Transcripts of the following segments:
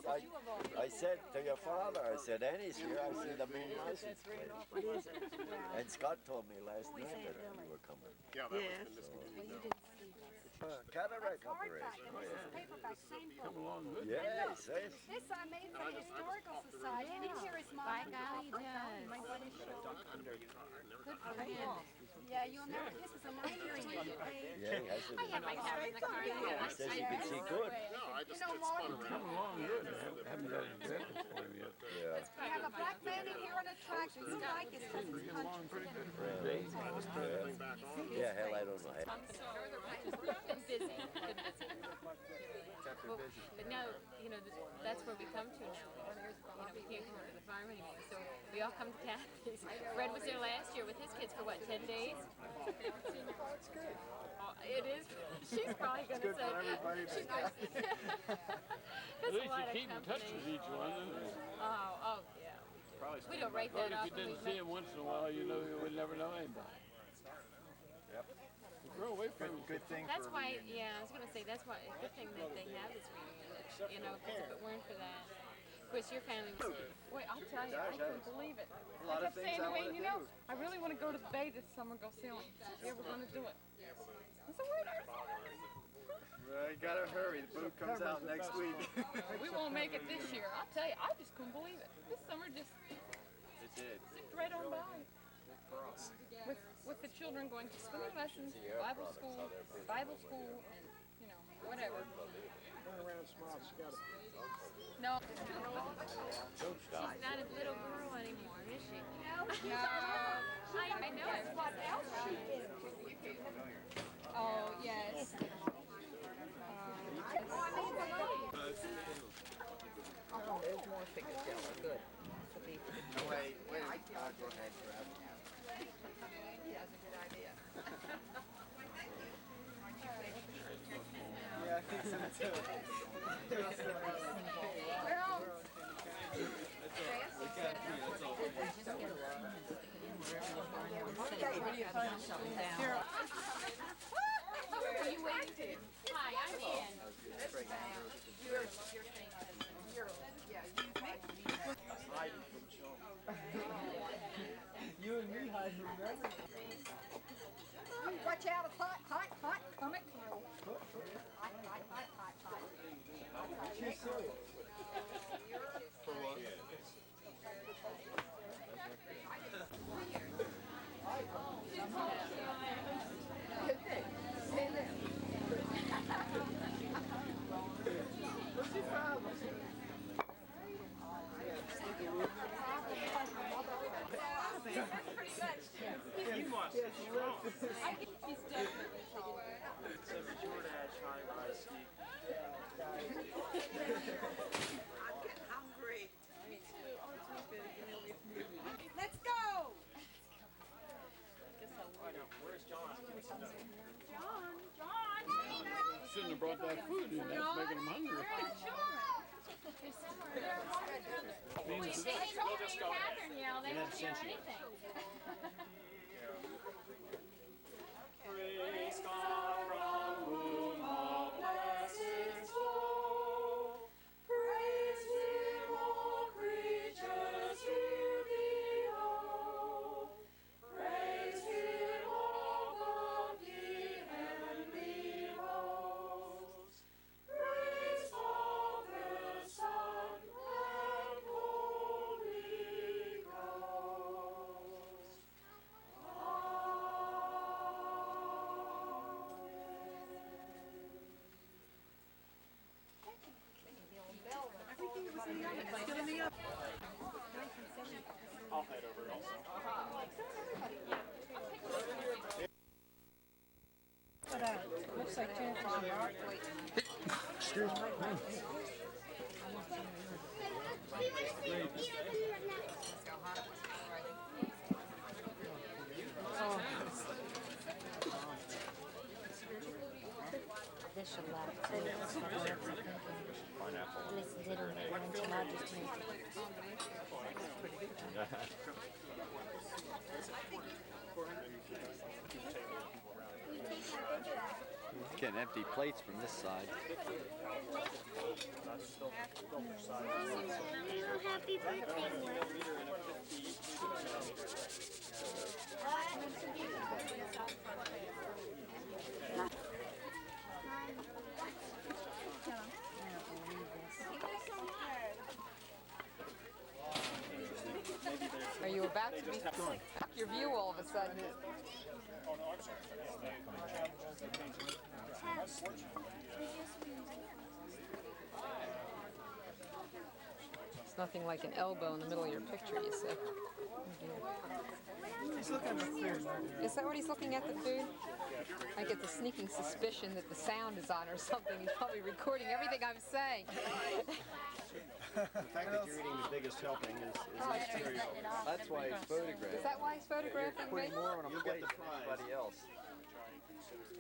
I said to your father, I said, Annie's here. I said, the main license plate. What is it? And Scott told me last night that you were coming. Yeah, that was Cataract operation. Paperback, same book. Come along good. Yes, This I made for the Historical Society. And here is my By golly, does. Good for him. Yeah, you'll never. This is a 9-year-old. yeah, he has it. I have my camera in the car. He says you can see good. No, I just You know, get spun Martin, Come around. along good. I haven't got any breakfast for him yet. Yeah. we have a black man in here on a tractor. You like it because it's Get along pretty good. Really? Everything back on. Yeah, hell, I don't know. I'm sorry. Been busy. Been busy. But no, you know, that's where we come to now. You know, we can't come to the farm anymore. So we all come to Kathy's. Fred was there last year with his kids for what, 10 days? That's good. It is. She's probably going to say. She's going to At least you keep in touch with each one. Oh, yeah. We don't write But that up. if you didn't see him once in a while, you know you would never know anybody. Yep. Grow away from him. Good thing That's for why, yeah, I was going to say, that's why, a good thing that they have this reunion, you know, because if it weren't for that, of course, your family was, Wait, I'll tell you, I couldn't believe it. a lot I of kept things saying I to want Wayne, to you know, do. I really want to go to the bay this summer, go sailing. Yeah, we're going to do it. I said, wait, Well, you gotta hurry. The boat comes out next week. we won't make it this year. I'll tell you, I just couldn't believe it. This summer just It did. zipped right on by. With the children going to swimming lessons, Bible school, and, you know, whatever. No. she's not a little girl anymore, is she? No. I know. What else she did? Oh, yes. There's more figures, Jella. Good. No, wait. Go ahead, grab it. Yeah, I think so too. Are you waiting? Hi, I'm Ann. You and me hide from everything. Watch out, hot coming through. Hot. She's serious. For what? What's your problem? You must be strong. He's definitely tall. So the Jordache high rise ski. I'm getting hungry. Let's go. Where's John? Shouldn't have brought that food in. That's making him hungry. Well, you see, they told me Catherine yell, they don't hear anything. Praise God from whom all blessings flow. Praise Him, all creatures here below. Praise Him, all the heavenly hosts. Praise Father, Son, and Holy Ghost. I'll head over also. Looks like Jennifer's yard. Excuse me. This should last. At least they don't get enchiladas to me. Getting empty plates from this side. Happy birthday, Are you about to be your view all of a sudden? Oh, no, I'm sorry. It's nothing like an elbow in the middle of your picture, you said. He's looking at the food. Is that what he's looking at, the food? I get the sneaking suspicion that the sound is on or something. He's probably recording everything I'm saying. The fact that you're eating the biggest helping is material. That's why he's photographing. Is that why he's photographing me? Putting more on a You plate get the than prize. anybody else.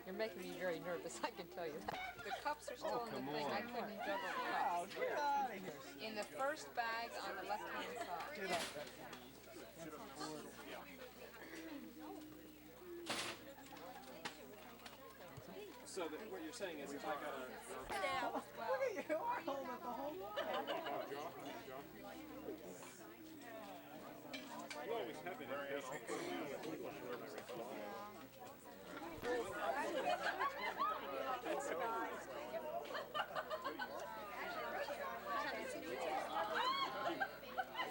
You're making me very nervous, I can tell you that. The cups are still in the thing. I couldn't juggle the cups. In the first bag on the left-hand side. So what you're saying is if I got a... You always have been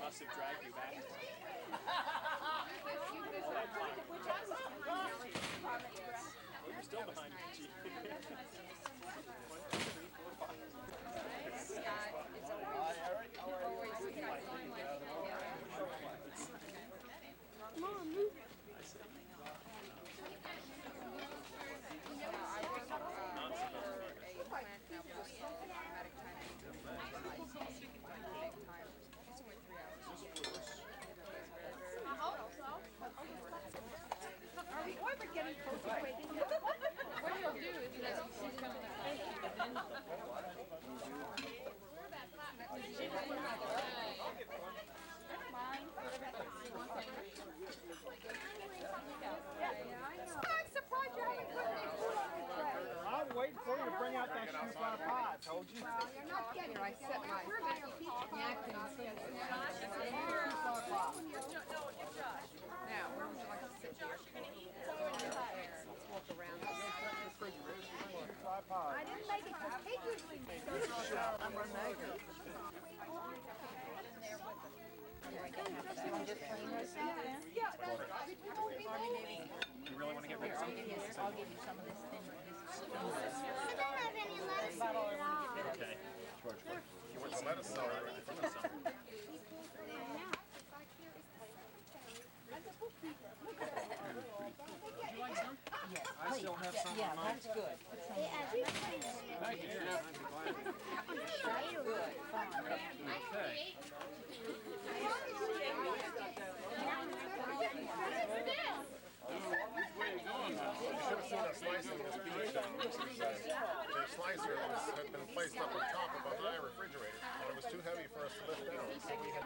must have dragged you back. You're still behind me, Chief. What he'll do is he'll come in and I'm surprised you haven't put any food on the tray. I'm waiting for you to bring out that shoe pot pie, I told you. You're not getting here I set my napkins in. Now, where would you like to sit here? Let's walk around this refrigerator. I didn't make it because Kate usually makes it. You really want to get rid of something? I'll give you some of this thin. I don't have any lettuce at all. Okay. You want some lettuce? All right. I still have some on mine. That's good. Thank you. Good. Okay. You should have seen us slicing this beef down. The slicer had been placed up on top of a high refrigerator, and it was too heavy for us to lift down. So we had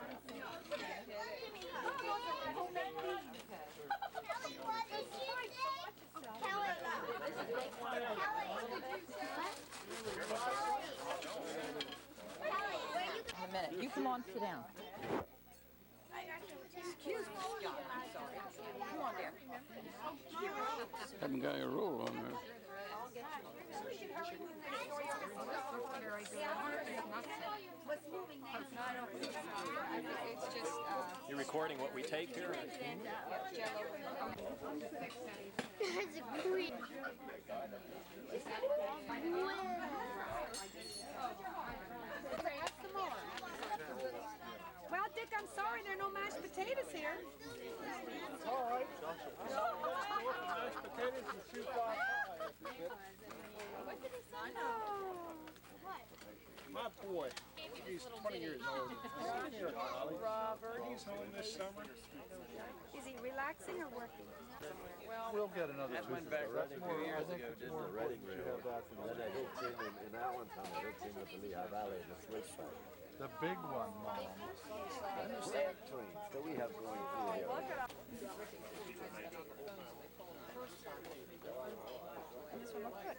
A minute. You come on, sit down. Excuse me, Scott. I'm sorry. Come on, dear. Haven't got a roll on there. It's just, You're recording what we take here? That's a great. Well, Dick, I'm sorry there are no mashed potatoes here. All right. Mashed potatoes and shoe pot pie. My boy, he's 20 years old. Robert. He's home this summer. Is he relaxing or working? We'll get another two. Went back a few years ago, did the Reading Railroad. And then it hits in that one time, it hits in with the Lehigh Valley and the switchback. The big one, Mom. That's trains that we have going through here. and this one looks good.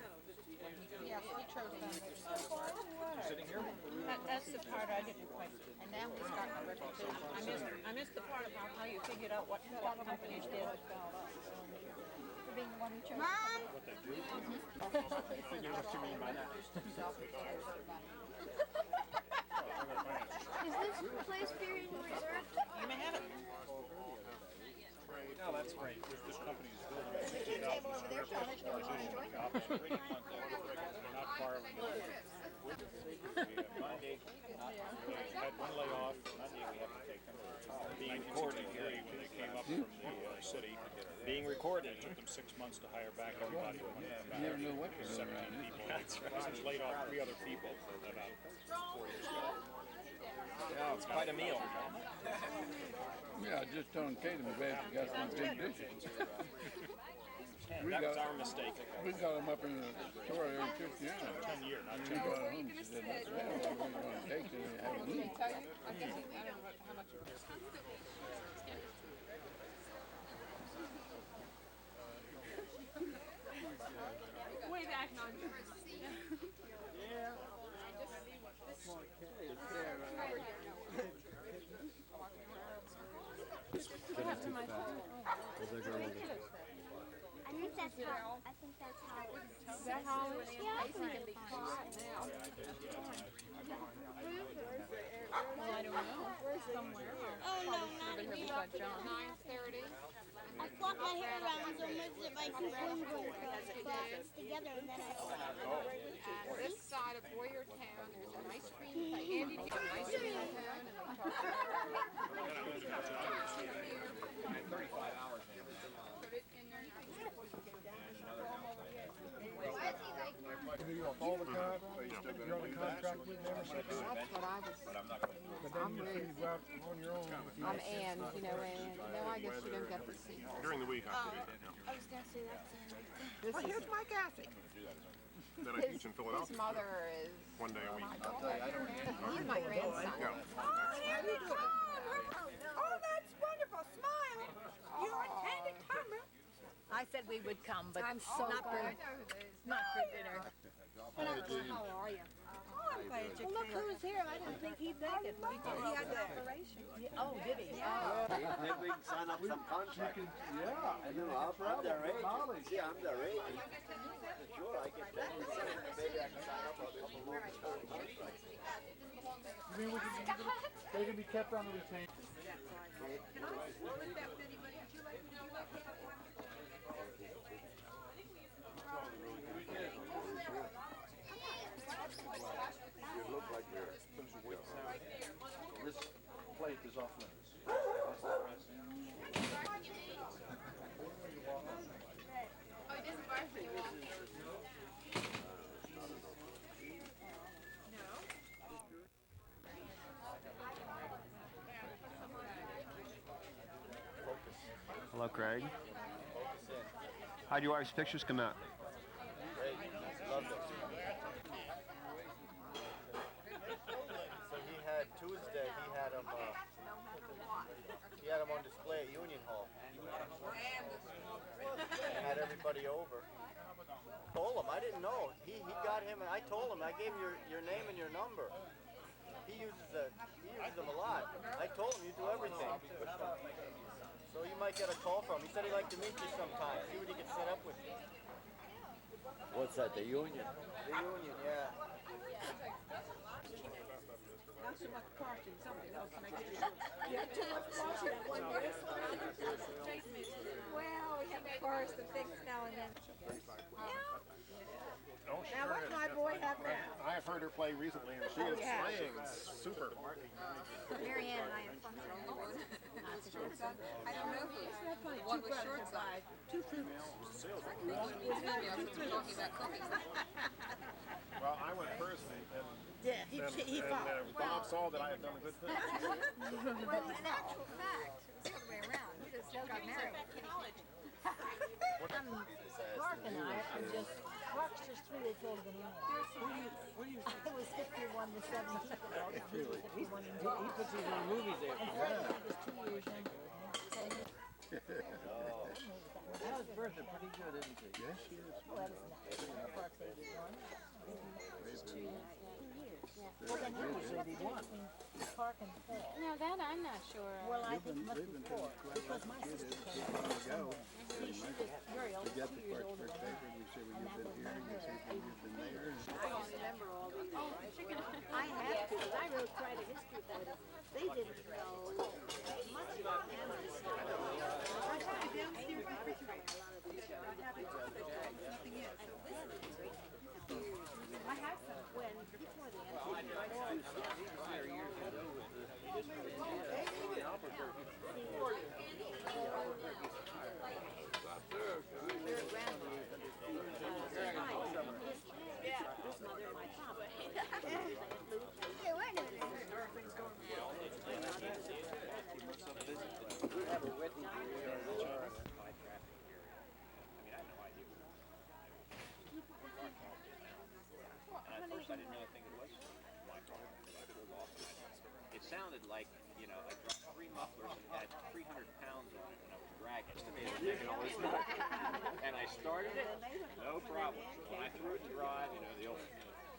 That's the part I didn't quite. And now we're starting to repetition. I missed the part about how you figured out what companies did. Being the one who chose. Mom, Figure what you mean by that. is this place being reserved? You may have it. No, that's great. This company is building a Big table over there, so how much do we want to enjoy? operating contact. They're not far away. Monday, we had one layoff. Monday we have to take them. Being recorded here when they came up from the city. Being recorded. It took them 6 months to hire back everybody. You never know what 17 people. That's right. Since laid off 3 other people about 4 years ago. Yeah, it's quite a meal. Yeah, just telling Kate and Brad you got some big dishes. That was our mistake. We got them up in the store there in Christiana. 10 years, not We 10 got home, she said, that's right, we're going to take it and have a meal. Tell you? I guess I don't know how much it was. Way back on. I think that's how it is. Is that how it is? Yeah, I think it's Well, I don't know. Somewhere. Oh no, not Here again. we got John. 9:30. I flopped my hair around so much that my two spoons were collapsed together and then I And this side of Boyertown, there's an ice cream place. Andy, do you have an ice cream in town? And we talked about 35 hours in. put it in there. You want all the contract? You're on a contract with them or something? That's what I was. But then you go out on your own. I'm Ann, you know, Ann. No, I guess you don't get to see. During the week, I could I was gonna say that's This is Here's my Kathy. Then I teach in his Philadelphia mother is one day a week. he's my grandson. Oh, that's wonderful. Smile. You intended coming. I said we would come, but I'm so not for, glad. not for dinner. How are you? Oh, I'm glad you look who's here. I didn't think he'd make it. He had the operation. Oh, did he? Oh. Maybe we can sign up some contract. Yeah. I know, I'm their agent. See, I'm their agent. Sure, I get 10%. Maybe I can sign up for a couple more contracts. I mean, they can be kept on the retainer. You look like you're... This plate is off limits. Hello, Craig. How'd your wife's pictures come out? Great. Loved it. So he had Tuesday, he had him on display at Union Hall. He had everybody over. Told him, I didn't know. He got him, and I told him, I gave him your name and your number. He uses them a lot. I told him you do everything. So you might get a call from him. He said he'd like to meet you sometime. See what he can set up with you. What's that, the Union? The Union, yeah. Not so much parking, something else to make it. You have too much parking at one place. Well, we have cars to fix now and then. Oh, Now, what can my boy have now? I have heard her play recently, and she is playing super. Mary Ann and I have fun with I don't know who. The one with shorts on. Two fruits. Talking about cookies. Well, I went personally, Yeah, he followed. and Bob saw that I had done a good thing. Well, in actual fact, it's the other way around. You just got married in college. Mark and I are just, Mark's just 3 days older than I am. I was 51 to 17 ago. He was 51 and 2. He puts his own movies there. And Freddie was 2 years younger. That was Bertha pretty good, isn't she? Yes, she is. Well, that was not. Clark's 81. He was 2 years. Well, then you was 81. Park and Fall. No, that I'm not sure of. Well, I think it must be 4, because my sister came from somewhere. See, she was very old, 2 years older than I. And that was my her. I don't remember all these. I have to, because I wrote quite a history for them. They didn't know much about animals. I have a downstairs refrigerator. I have it. Nothing in. I have some when before the I didn't really think it was my car. It sounded like, you know, I dropped 3 mufflers and had 300 pounds on it when I was dragging. And I started it, no problem. When I threw it to drive, you know, the old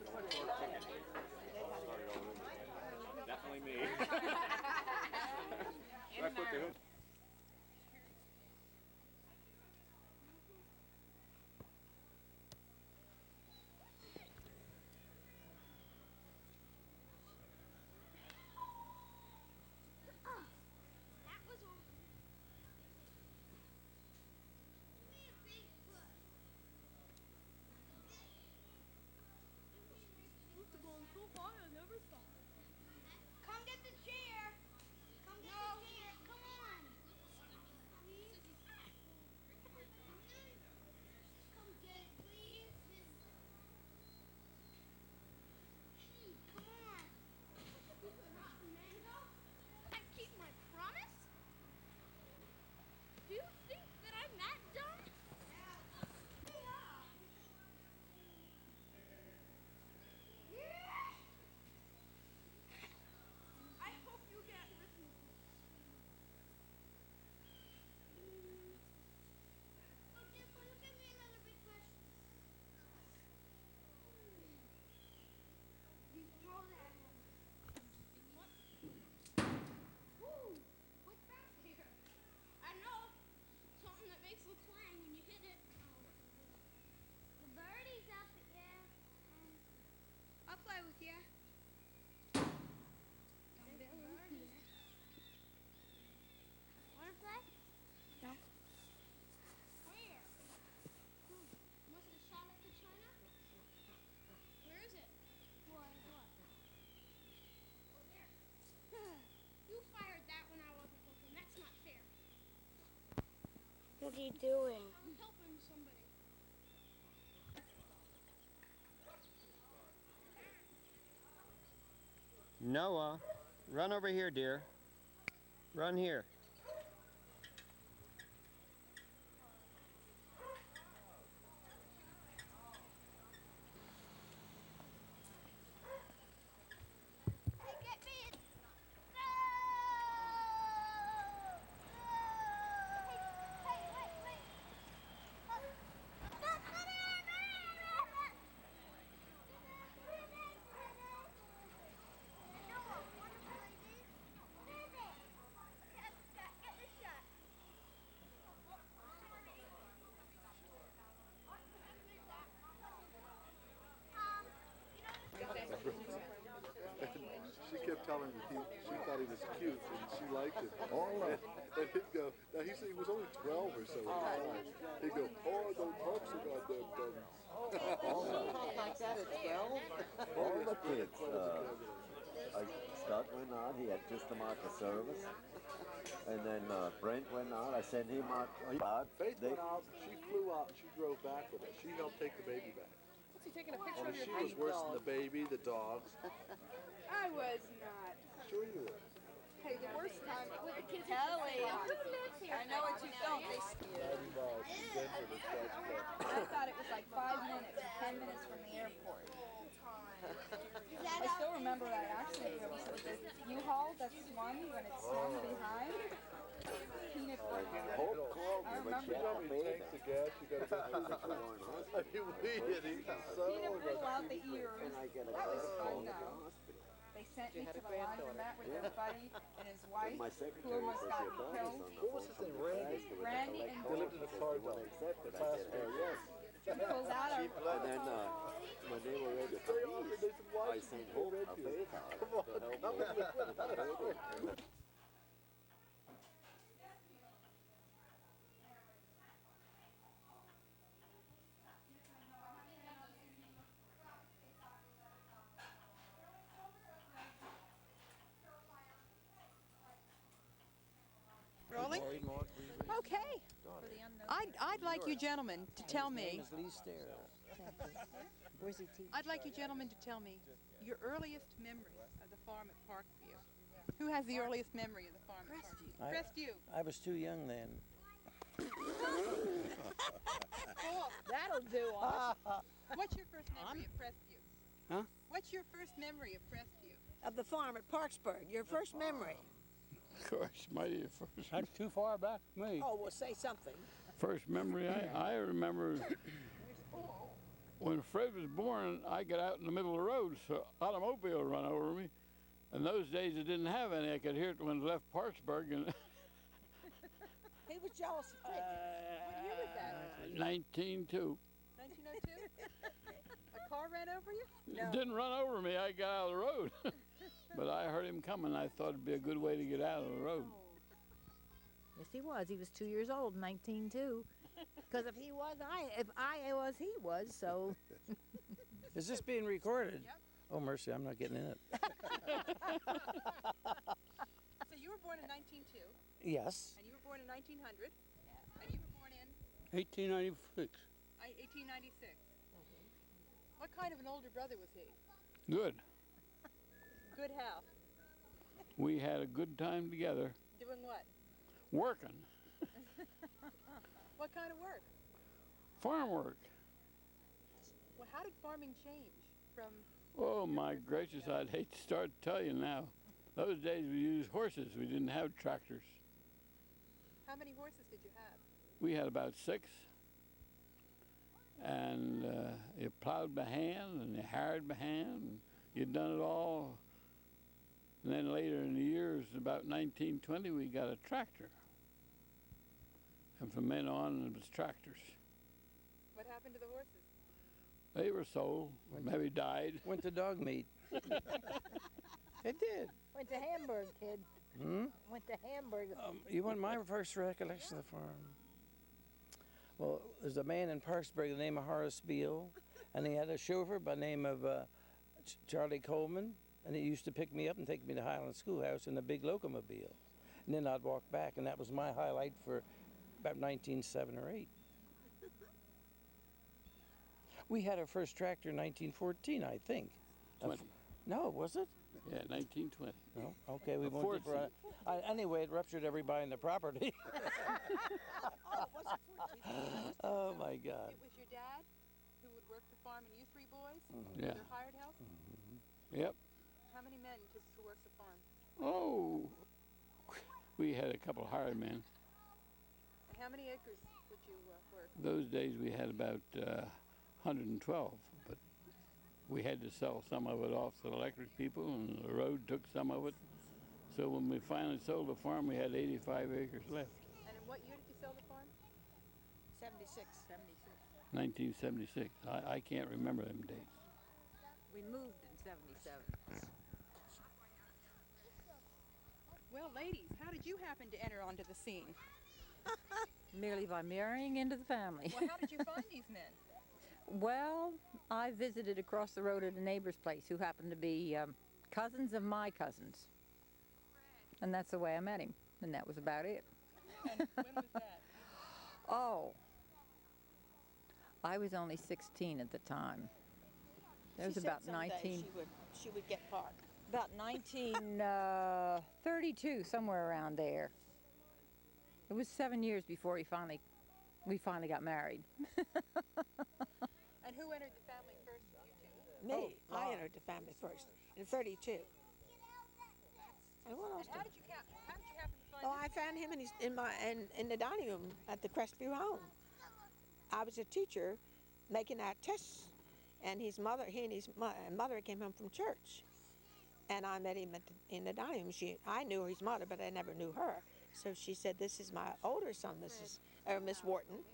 torque ticket, started all over again. Definitely me. So I put the hood. Come get the chair. Come get the chair. Come on. Come get it, please. Come on. Mango? I keep my promise? Do you think that I'm that dumb? I hope you get written. Okay, will you give me another big question? You throw that at me. What? Ooh, what's back here? I know. Something that makes a clang when you hit it. The birdie's out there. I'll play with you. Wanna play? No. Where? Must have shot it to China? Where is it? What? Oh, there. You fired that when I wasn't looking. That's not fair. What are you doing? I'm helping somebody. Noah, run over here, dear. Run here. Hey, get me! No! Hey, wait! Noah, wanna play this? Get the shot. She kept telling me she thought he was cute and she liked it. And he'd go, now he said he was only 12 or so at the time. He'd go, oh, don't talk so goddamn dumb. Like that at 12? All the kids, Scott went out, he had just come out for service. And then Brent went out, I sent him out. Faith went out, she flew out and she drove back with us. She helped take the baby back. What's he taking a picture Only of your she was worse than the baby, the dogs. I was not. Sure you were. Hey, the worst time with the kids. Kelly, I know what you felt. They scared. I thought it was like 5 minutes or 10 minutes from the airport. I still remember that accident where we said the U-Haul that swung when it swung behind. Peanut butter. I remember How many tanks of gas you got to go through the car? I mean, we did. He was so peanut butter out the ears. That was fun though. They sent You me had to a the granddaughter. laundromat with their buddy and his wife, My who secretary almost says got your daughter's killed. on the What was phone his from name, the Randy? disaster with Randy the and They lived in the car you want dump. to accept it? I Class said, hell yes. He pulled out a And then when they were ready to leave, I sent Hope a faith out to help me with the baby. Rolling? Okay. I'd like you gentlemen to tell me. Where's he teaching? I'd like you gentlemen to tell me your earliest memory of the farm at Parkview. Who has the earliest memory of the farm at Parkview? Crestview. I was too young then. That'll do us. What's your first memory of Crestview? Huh? What's your first memory of Crestview? Of the farm at Parksburg, your first memory. Of course, mighty first. That's too far back for me. Oh, well, say something. First memory, I remember when Fred was born, I got out in the middle of the road, so automobile run over me. In those days, it didn't have any. I could hear it when it left Parksburg in He was jealous of Fred. What year was that? 1902. 1902? A car ran over you? It didn't run over me. I got out of the road. But I heard him coming. I thought it'd be a good way to get out of the road. Yes, he was. He was 2 years old, 1902. Because if I was, he was. So. Is this being recorded? Yep. Oh, mercy, I'm not getting in it. So you were born in 1902, Yes. and you were born in 1900, and you were born in 1896. 1896. What kind of an older brother was he? Good. Good how? We had a good time together. Doing what? Working. What kind of work? Farm work. Well, how did farming change from... Oh my gracious, I'd hate to start to tell you now. Those days we used horses. We didn't have tractors. How many horses did you have? We had about 6. And you plowed by hand and you harrowed by hand. And you'd done it all. And then later in the years, about 1920, we got a tractor. And from then on, it was tractors. What happened to the horses? They were sold, maybe died. Went to dog meat. It did. Went to Hamburg, kid. Hmm? Went to Hamburg. You want my first recollection of the farm? Well, there's a man in Parksburg, the name of Horace Beale, and he had a chauffeur by the name of Charlie Coleman, and he used to pick me up and take me to Highland Schoolhouse in a big locomobile. And then I'd walk back, and that was my highlight for about 1907 or 8. We had our first tractor in 1914, I think. 20. No, was it? Yeah, 1920. No? Okay, we A won't Ford differ. Anyway, it ruptured everybody in the property. Oh, my God. It was your dad who would work the farm and you 3 boys? Yeah. Your hired help? Yep. How many men to work the farm? Oh, we had a couple hired men. And how many acres would you work? Those days we had about 112, but we had to sell some of it off to the electric people, and the road took some of it. So when we finally sold the farm, we had 85 acres left. And in what year did you sell the farm? 76. 1976. I can't remember them dates. We moved in 77. Well, ladies, how did you happen to enter onto the scene? Merely by marrying into the family. Well, how did you find these men? Well, I visited across the road at a neighbor's place who happened to be cousins of my cousins. And that's the way I met him. And that was about it. And when was that? Oh, I was only 16 at the time. That was about 19. She would get parked. About 1932, somewhere around there. It was 7 years before we finally got married. And who entered the family first? You two? Me. I entered the family first in 32. And what else? And how did you happen to find Oh, I found him in the dining room at the Crestview home. I was a teacher making out tests, and he and his mother came home from church. And I met him in the dining room. I knew his mother, but I never knew her. So she said, "This is my older son, Miss Wharton."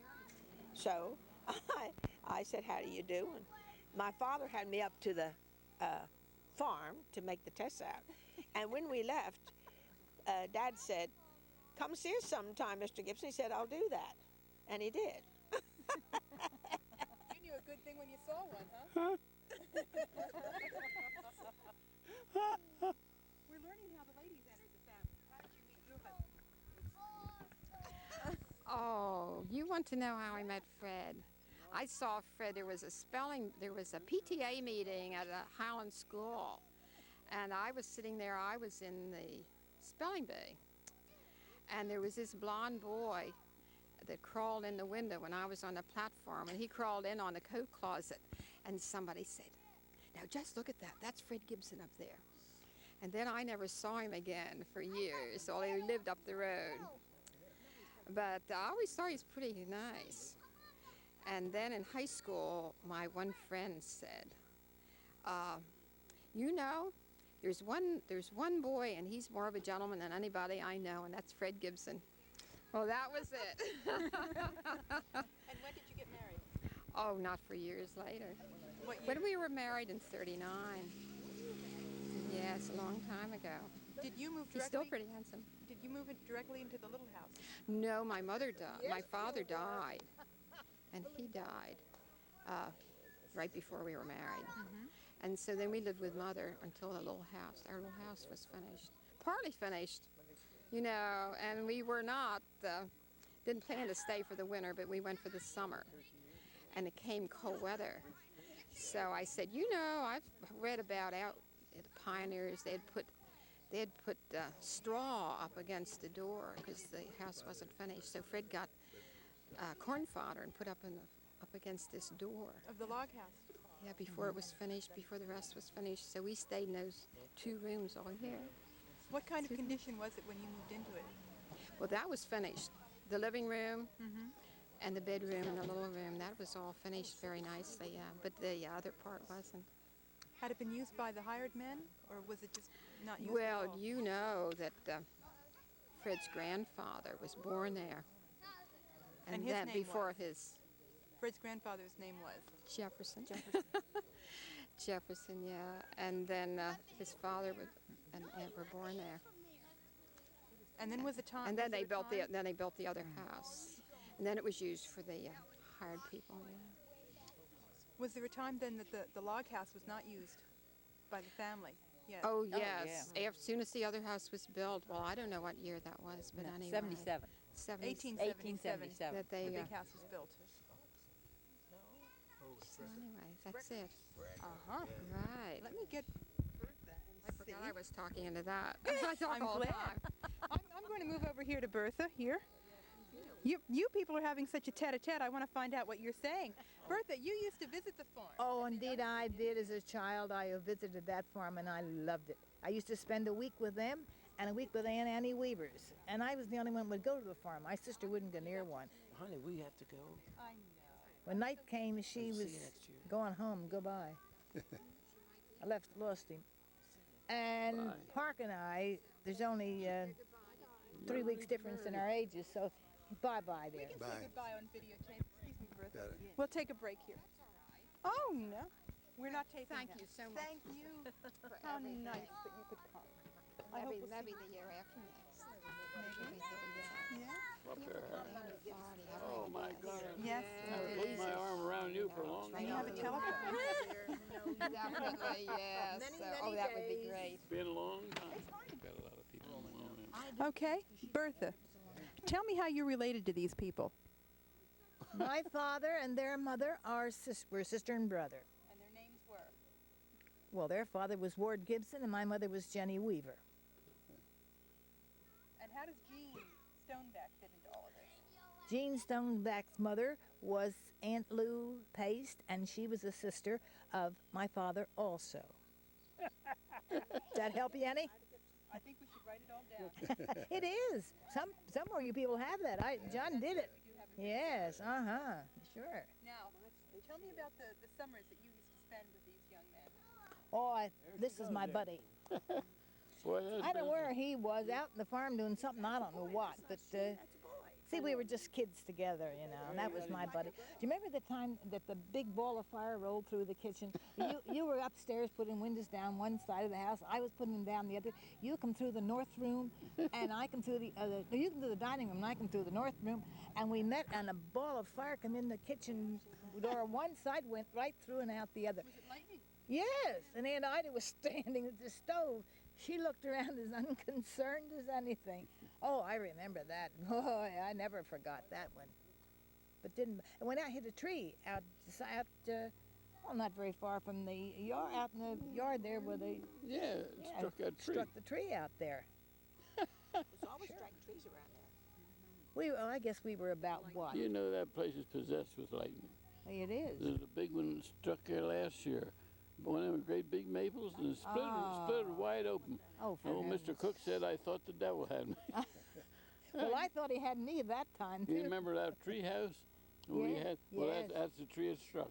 So I said, "How do you do?" And my father had me up to the farm to make the tests out. And when we left, Dad said, "Come see us sometime, Mr. Gibson." He said, "I'll do that." And he did. You knew a good thing when you saw one, huh? We're learning how the ladies entered the family. How did you meet your husband? Oh, you want to know how I met Fred? I saw Fred, there was a PTA meeting at a Highland school. And I was sitting there, I was in the spelling bee. And there was this blonde boy that crawled in the window when I was on the platform, and he crawled in on the coat closet. And somebody said, "Now just look at that, that's Fred Gibson up there." And then I never saw him again for years, although he lived up the road. But I always thought he was pretty nice. And then in high school, my one friend said, "You know, there's one boy, and he's more of a gentleman than anybody I know, and that's Fred Gibson." Well, that was it. And when did you get married? Oh, not for years later. What year? When we were married in '39. Yes, a long time ago. Did you move directly? He's still pretty handsome. Did you move directly into the little house? No, my mother died. My father died, and he died right before we were married. And so then we lived with Mother until our little house was finished. Partly finished, you know, and we were not, didn't plan to stay for the winter, but we went for the summer. And it came cold weather. So I said, "You know, I've read about out the pioneers, they had put straw up against the door because the house wasn't finished. So Fred got corn fodder and put up against this door. Of the log house? Yeah, before it was finished, before the rest was finished. So we stayed in those 2 rooms all year. What kind of condition was it when you moved into it? Well, that was finished. The living room and the bedroom and the little room, that was all finished very nicely, yeah. But the other part wasn't. Had it been used by the hired men, or was it just not used Well, at all? you know that Fred's grandfather was born there. And his then name before was? his... Fred's grandfather's name was? Jefferson. Jefferson, yeah. And then his father and aunt were born there. And then was the time? And then they built the other house. And then it was used for the hired people, yeah. Was there a time then that the log house was not used by the family? Yes. Oh, yes. As soon as the other house was built, well, I don't know what year that was, but anyway. 77. 1877. That they, the big house was built. So anyway, that's it. Uh-huh. Right. Let me get Bertha and I forgot I was talking into that. I talk I'm all the glad. time. I'm going to move over here to Bertha, here. You people are having such a tete-a-tete, I want to find out what you're saying. Bertha, you used to visit the farm. Oh, indeed I did. As a child, I visited that farm, and I loved it. I used to spend a week with them and a week with Aunt Annie Weaver's. And I was the only one who would go to the farm. My sister wouldn't go near one. Honey, we have to go. I know. When night came, she was going home. Goodbye. I lost him. And Park and I, there's only 3 weeks difference in our ages, so bye-bye there. We can say goodbye on videotape. Excuse me, Bertha. We'll take a break here. Oh, no. We're not taping Thank that. you so much. Thank you. for How everything. nice that you could come. I hope we'll Maybe see the year after next. Maybe. Yeah. Up there. Oh my God. Yes. I would put my arm around you for a long And time. you have a telephone. Definitely, yes. Oh, that would be great. Been a long time. Got a lot of people on. Okay, Bertha, tell me how you're related to these people. My father and their mother were sister and brother. And their names were? Well, their father was Ward Gibson, and my mother was Jenny Weaver. And how does Jean Stoneback fit into all of this? Jean Stoneback's mother was Aunt Lou Paste, and she was a sister of my father also. Does that help you any? I think we should write it all down. It is. Somewhere you people have that. John did it. Yes, sure. Now, tell me about the summers that you used to spend with these young men. Oh, this is my buddy. Boy, I don't know where he was, out in the farm doing something, I don't know what, but see, we were just kids together, you know, and that was my buddy. Do you remember the time that the big ball of fire rolled through the kitchen? You were upstairs putting windows down one side of the house, I was putting them down the other. You come through the north room, and I come through you come through the dining room, and I come through the north room, and we met, and a ball of fire come in the kitchen door. One side went right through and out the other. Was it lightning? Yes, and Aunt Ida was standing at the stove. She looked around as unconcerned as anything. Oh, I remember that. Boy, I never forgot that one. But didn't. It went out, hit a tree out, well, not very far from the yard, out in the yard there where they. Yeah, struck that tree. Struck the tree out there. There's always striking trees around there. I guess we were about what? You know that place is possessed with lightning. It is. There's a big one that struck there last year. One of them great big maples, and it split wide open. Oh, Mr. Cook said, I thought the devil had me. Well, I thought he had me that time, too. You remember that tree house? We had, well, yes. that's the tree it struck.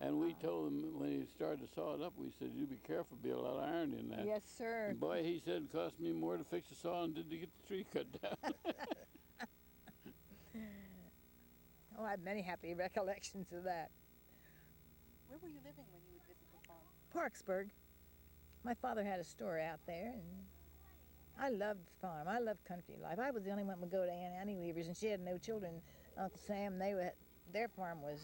And we told him when he started to saw it up, we said, you be careful, be a lot of iron in that. Yes, sir. And boy, he said it cost me more to fix the saw than did to get the tree cut down. Oh, I have many happy recollections of that. Where were you living when you would visit the farm? Parksburg. My father had a store out there, and I loved farm. I loved country life. I was the only one who would go to Aunt Annie Weaver's, and she had no children. Uncle Sam, their farm was,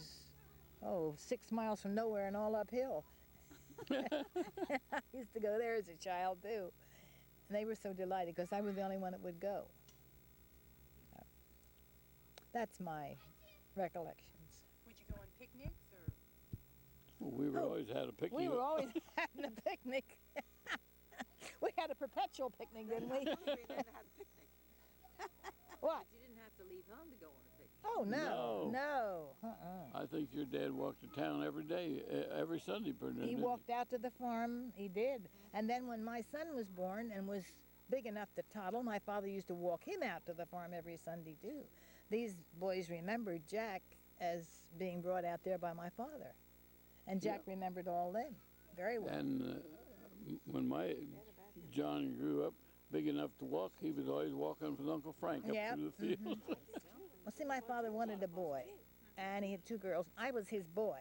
6 miles from nowhere and all uphill. I used to go there as a child, too. And they were so delighted because I was the only one that would go. That's my recollections. Would you go on picnics or? Well, we were always had a picnic. We were always having a picnic. We had a perpetual picnic, didn't we? What? You didn't have to leave home to go on a picnic. Oh, no. I think your dad walked to town every day, every Sunday. He walked out to the farm, he did. And then when my son was born and was big enough to toddle, my father used to walk him out to the farm every Sunday, too. These boys remembered Jack as being brought out there by my father. And Jack remembered all them very well. And when my John grew up big enough to walk, he was always walking with Uncle Frank up through the field. Well, see, my father wanted a boy, and he had 2 girls. I was his boy.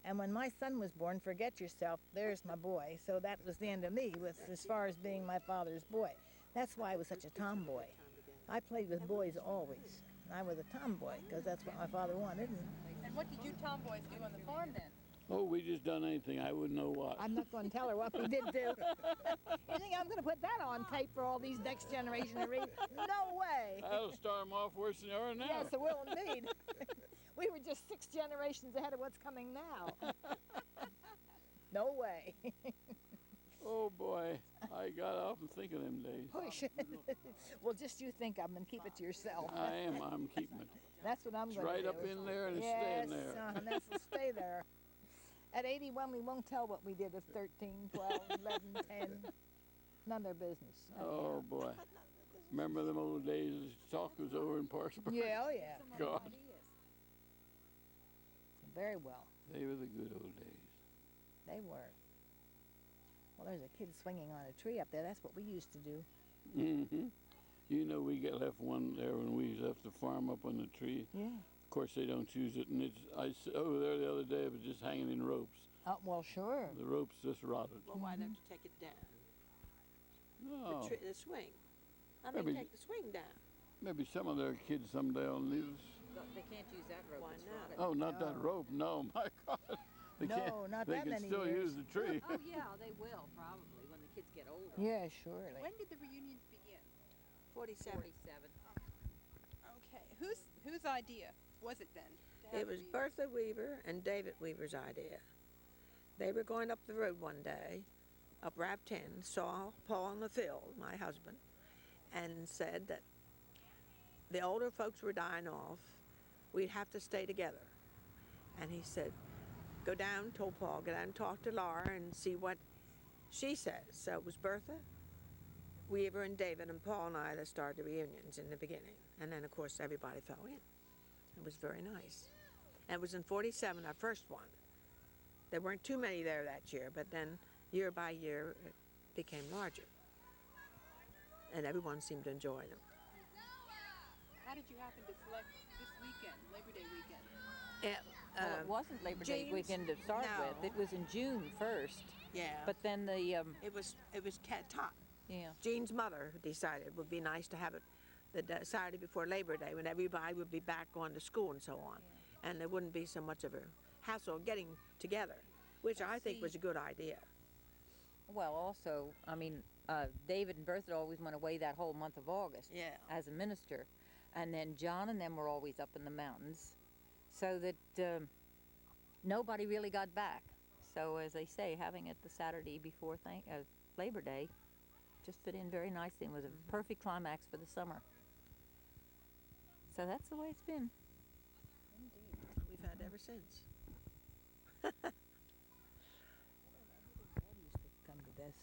And when my son was born, forget yourself, there's my boy. So that was the end of me as far as being my father's boy. That's why I was such a tomboy. I played with boys always. I was a tomboy because that's what my father wanted. And what did you tomboys do on the farm then? Oh, we just done anything. I wouldn't know what. I'm not going to tell her what we did do. You think I'm going to put that on tape for all these next generation to read? No way. That'll start them off worse than they are now. Yes, it will indeed. We were just 6 generations ahead of what's coming now. No way. Oh, boy. I got off and think of them days. Push. Well, just you think of them and keep it to yourself. I am. I'm keeping it. That's what I'm It's going to right do. up in there and it's staying there. Yes, and that'll stay there. At 81, we won't tell what we did at 13, 12, 11, 10. None of their business. Oh, boy. Remember them old days? Talk was over in Parksburg. Yeah, oh, yeah. God. Very well. They were the good old days. They were. Well, there's a kid swinging on a tree up there. That's what we used to do. Mm-hmm. You know, we got left one there when we left the farm up on the tree. Yeah. Of course, they don't use it, and I over there the other day, it was just hanging in ropes. Oh, well, sure. The ropes just rotted. Well, why don't you take it down? No. The swing. I mean, Maybe- take the swing down. Maybe some of their kids someday will need us. They can't use that rope. Why not? Oh, not that rope. No, my God. They No, can't. not they that can many still years. use the tree. Oh, yeah, they will, probably, when the kids get older. Yeah, surely. When did the reunions begin? 47. 47. Okay. Whose idea was it then? to have It was reunions? Bertha Weaver and David Weaver's idea. They were going up the road one day, up Route 10, saw Paul and Phil, my husband, and said that the older folks were dying off. We'd have to stay together. And he said, go down, told Paul, go down and talk to Laura and see what she says. So it was Bertha, Weaver, and David, and Paul and I that started the reunions in the beginning. And then, of course, everybody fell in. It was very nice. And it was in 47, our first one. There weren't too many there that year, but then year by year, became larger. And everyone seemed to enjoy them. How did you happen to select this weekend, Labor Day weekend? Well, it wasn't Labor Day Jeans? weekend to start No. with. It was in June first. Yeah. But then the It was top. Yeah. Jean's mother decided it would be nice to have it the Saturday before Labor Day when everybody would be back going to school and so on. Yeah. And there wouldn't be so much of a hassle getting together, which I think was a good idea. Well, also, I mean, David and Bertha always went away that whole month of August as a minister. And then John and them were always up in the mountains, so that nobody really got back. So, as they say, having it the Saturday before Labor Day just fit in very nicely and was a perfect climax for the summer. So that's the way it's been. Indeed. We've had ever since. Come to this.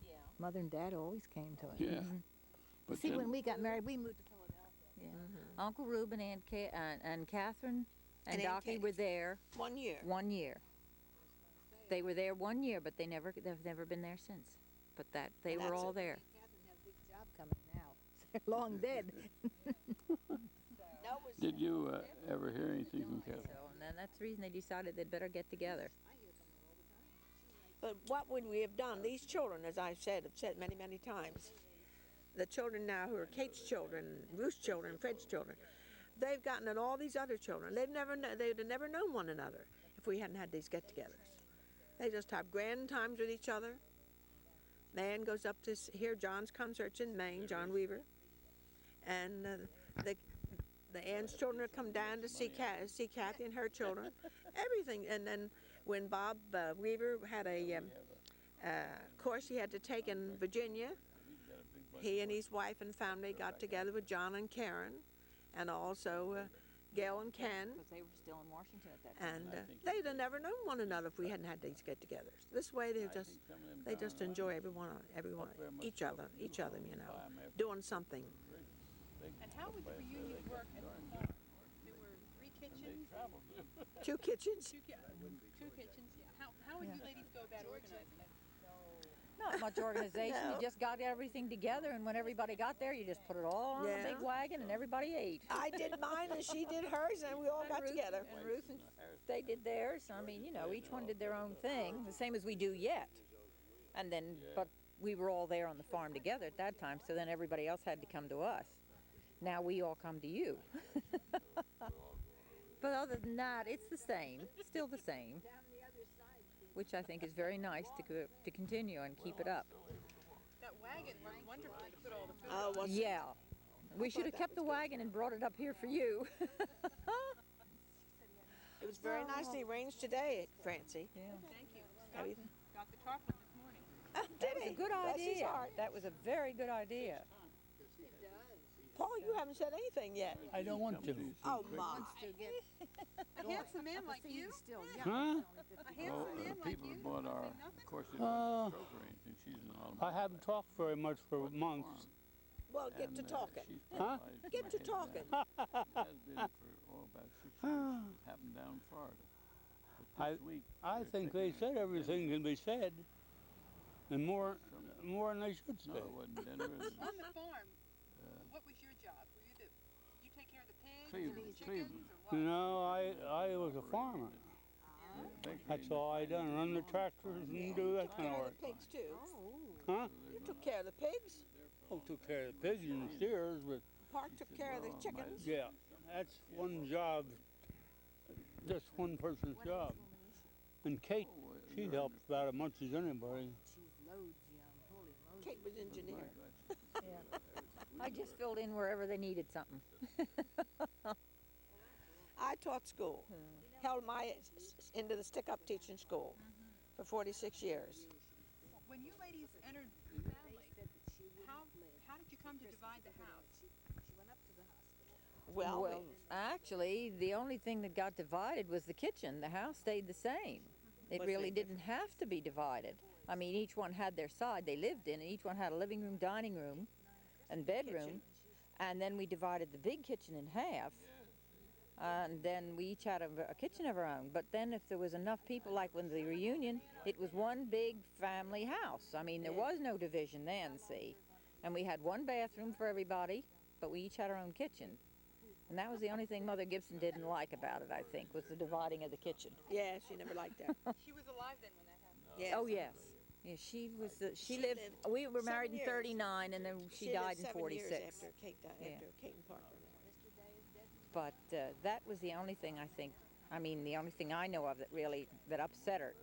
Yeah. Mother and Dad always came to it. Yeah. But see, when we got married, we moved to Philadelphia. Yeah. Uncle Reuben and Catherine and Docky were there 1 year. 1 year. They were there 1 year, but they've never been there since. But they were all there. Catherine has a big job coming now. They're long dead. Did you ever hear anything from Catherine? So, and then that's the reason they decided they'd better get together. But what would we have done? These children, as I've said many, many times, the children now who are Kate's children, Ruth's children, Fred's children, they've gotten at all these other children. They'd have never known one another if we hadn't had these get-togethers. They just have grand times with each other. Man goes up to hear John's concerts in Maine, John Weaver, and the Ann's children come down to see Kathy and her children. Everything, and then when Bob Weaver had a course he had to take in Virginia, he and his wife and family got together with John and Karen, and also Gail and Ken. Because they were still in Washington at that time. And they'd have never known one another if we hadn't had these get-togethers. This way, they just enjoy everyone, each other, you know, doing something. And how would the reunion work at the farm? There were 3 kitchens. 2 kitchens. Two kitchens. Yeah. How would you ladies go about organizing it? Not much organization. No. You just got everything together, and when everybody got there, you just put it all on a big wagon, and everybody ate. I did mine, and she did hers, and we all got together. And Ruth and they did theirs. I mean, you know, each one did their own thing, the same as we do yet. And then, but we were all there on the farm together at that time, so then everybody else had to come to us. Now we all come to you. But other than that, it's the same, still the same, which I think is very nice to continue and keep it up. That wagon was wonderful to put all the food. Yeah. We should have kept the wagon and brought it up here for you. It was very nicely arranged today, Francie. Yeah. Thank you. Everything. Got the tarpaulin this morning. That was a good idea. That was a very good idea. Paul, you haven't said anything yet. I don't want to. Oh, my. A handsome man like you? Huh? A handsome man like People you? bought our, of course, they don't stroke or anything. She's an automatic. I haven't talked very much for months. Well, get to talking. Huh? Get to talking. Has been for about 6 years. It happened down in Florida. But this week, I think they said everything can be said, and more than they should say. no, it wasn't Denver. On the farm, what was your job? What did you do? You take care of the pigs and the chickens or what? No, I was a farmer. That's all I done, run the tractors and do that kind of work. The pigs, too. Huh? You took care of the pigs? Oh, took care of the pigs and the steers, but Park took care of the chickens? yeah, that's one job, just one person's job. And Kate, she helped about as much as anybody. Kate was engineer. I just filled in wherever they needed something. I taught school. Held my into the stick-up teaching school for 46 years. When you ladies entered the family, how did you come to divide the house? Well, actually, the only thing that got divided was the kitchen. The house stayed the same. It really didn't have to be divided. I mean, each one had their side they lived in, and each one had a living room, dining room, and bedroom. And then we divided the big kitchen in half. And then we each had a kitchen of our own. But then if there was enough people, like when the reunion, it was one big family house. I mean, there was no division then, see. And we had one bathroom for everybody, but we each had our own kitchen. And that was the only thing Mother Gibson didn't like about it, I think, was the dividing of the kitchen. Yeah, she never liked that. She was alive then when that happened. Yes. Oh, yes. Yeah, she lived, we were married in 39, and then she died in 7 46. years after Kate died, Yeah. after Kate and Parker married. But that was the only thing I think, I mean, the only thing I know of that really, that upset her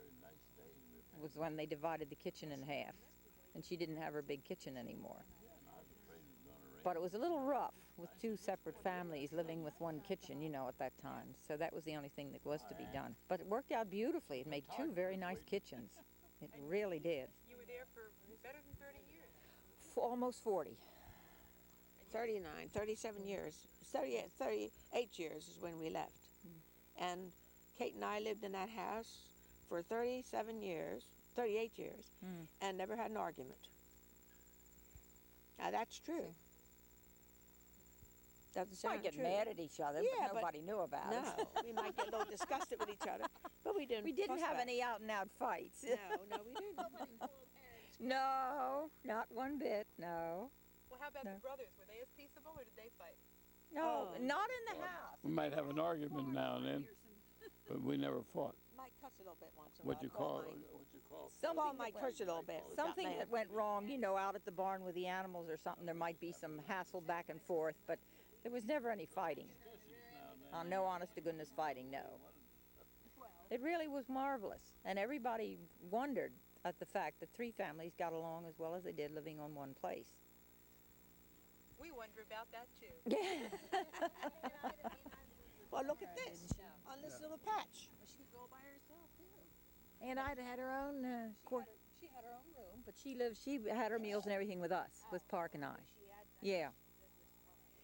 was when they divided the kitchen in half. And she didn't have her big kitchen anymore. But it was a little rough with two separate families living with one kitchen, you know, at that time. So that was the only thing that was to be done. But it worked out beautifully. It made two very nice kitchens. It really did. You were there for better than 30 years. Almost 40. 39, 37 years. 38 years is when we left. And Kate and I lived in that house for 37 years, 38 years, and never had an argument. Now that's true. Doesn't sound Might get true. mad at each other, Yeah, but nobody knew about it. No, we might get a little disgusted with each other, but we didn't. We didn't fuss have about any out-and-out fights. it. No, we didn't. No, not one bit, no. Well, how about No. the brothers? Were they as peaceable or did they fight? No, not in the house. We might have an argument now and then, but we never fought. Might cuss a little bit once in a What while. you call it? What you call it? Paul might curse a little bit. Something Got mad. that went wrong, you know, out at the barn with the animals or something, there might be some hassle back and forth, but there was never any fighting. No honest to goodness fighting, no. It really was marvelous, and everybody wondered at the fact that three families got along as well as they did living on one place. We wonder about that too. Well, look at this. On this little patch. She could go by herself, too. And Ida had her own she had her own room, but she had her meals and everything with us, with Park and I. Yeah.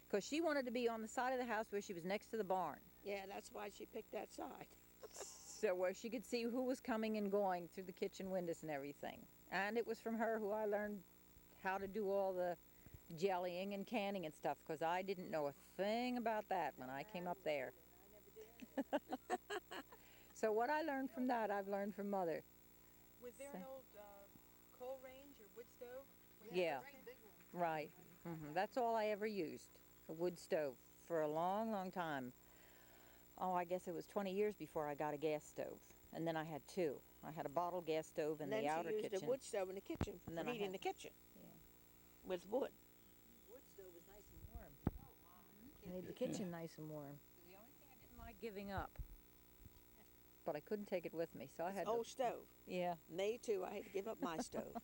Because she wanted to be on the side of the house where she was next to the barn. Yeah, that's why she picked that side. So where she could see who was coming and going through the kitchen windows and everything. And it was from her who I learned how to do all the jellying and canning and stuff, because I didn't know a thing about that when I came up there. So what I learned from that, I've learned from Mother. Was there an old coal range or wood stove? Yeah, right. That's all I ever used, a wood stove, for a long, long time. Oh, I guess it was 20 years before I got a gas stove. And then I had two. I had a bottle gas stove in the outer kitchen. Then she used kitchen. a wood stove in the kitchen And for then I heating had- the kitchen. Yeah. With wood. Wood stove was nice and warm. Made the kitchen nice and warm. The only thing I didn't like giving up, but I couldn't take it with me, so I had Old to. stove. Yeah. Me too. I had to give up my stove.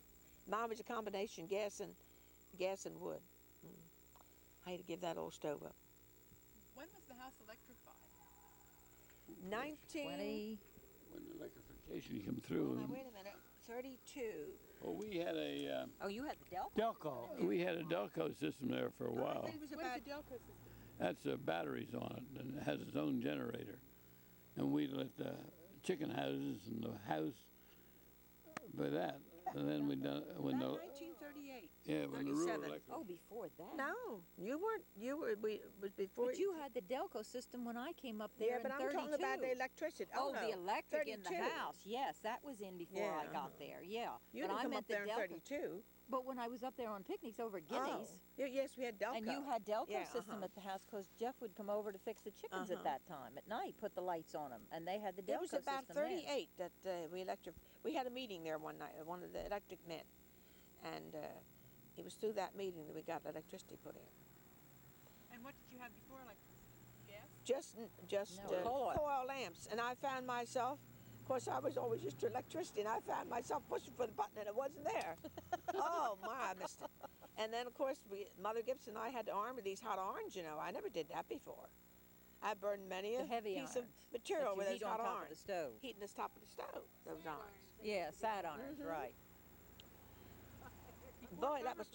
Mine was a combination gas and wood. I had to give that old stove up. When was the house electrified? 20. When the electrification came through. Now, wait a minute. 32. Well, we had a Oh, you had the Delco? Delco. We had a Delco system there for a while. What is the Delco system? That's batteries on it, and it has its own generator. And we lit the chicken houses and the house by that. And then we done when the 1938. yeah when the rural 37. electric. Oh, before that. No, you weren't. You were. We was before. But you had the Delco system when I came up there Yeah, in but I'm 32. talking about the electricity. Oh, no, the electric in 32. the house. Yes, that was in before I Yeah. got there. Yeah. You but didn't I come meant up there the in Delco. 32. But when I was up there on picnics over at Giddy's, Yes, we had Delco. and you had Delco Yeah, system at the house, because Jeff would come over to fix the chickens at that time at night, put the lights on them, and they had the Delco It was about system 38 that we had a meeting there one night, one of the electric men, and it was through that meeting that we got electricity put in. And what did you have before, like gas? Just No, coil lamps, and I found myself. Of course, I was always used to electricity, and I found myself pushing for the button, and it wasn't there. Oh my, I missed it. And then, of course, Mother Gibson and I had to arm with these hot irons. You know, I never did that before. I burned many a The heavy piece of irons material that you with those heat on hot top of irons. the stove. Heating the top of the stove. Those irons. Yeah, sat irons, Mhm. right. Boy, that was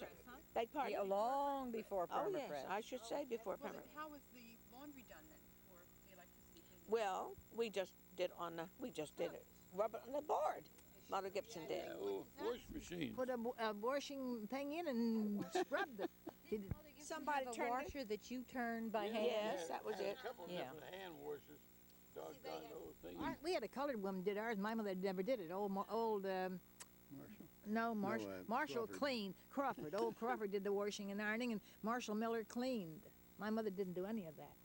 beg pardon. Yeah, long before Oh yes, perma-press. I should say before Well, perma. how was the laundry done then before the electricity came? Well, we just did it. Rub it on the board. Mother Gibson did. Wash machine. Put a washing thing in and scrubbed it. somebody have a turned it. washer that you turn by hand? Yes, that was Had it. A couple of Yeah. different hand washers. Doggone those things. We had a colored woman did ours. My mother never did it. Marshall. No, Marshall Crawford. Crawford. Old Crawford did the washing and ironing, and Marshall Miller cleaned. My mother didn't do any of that.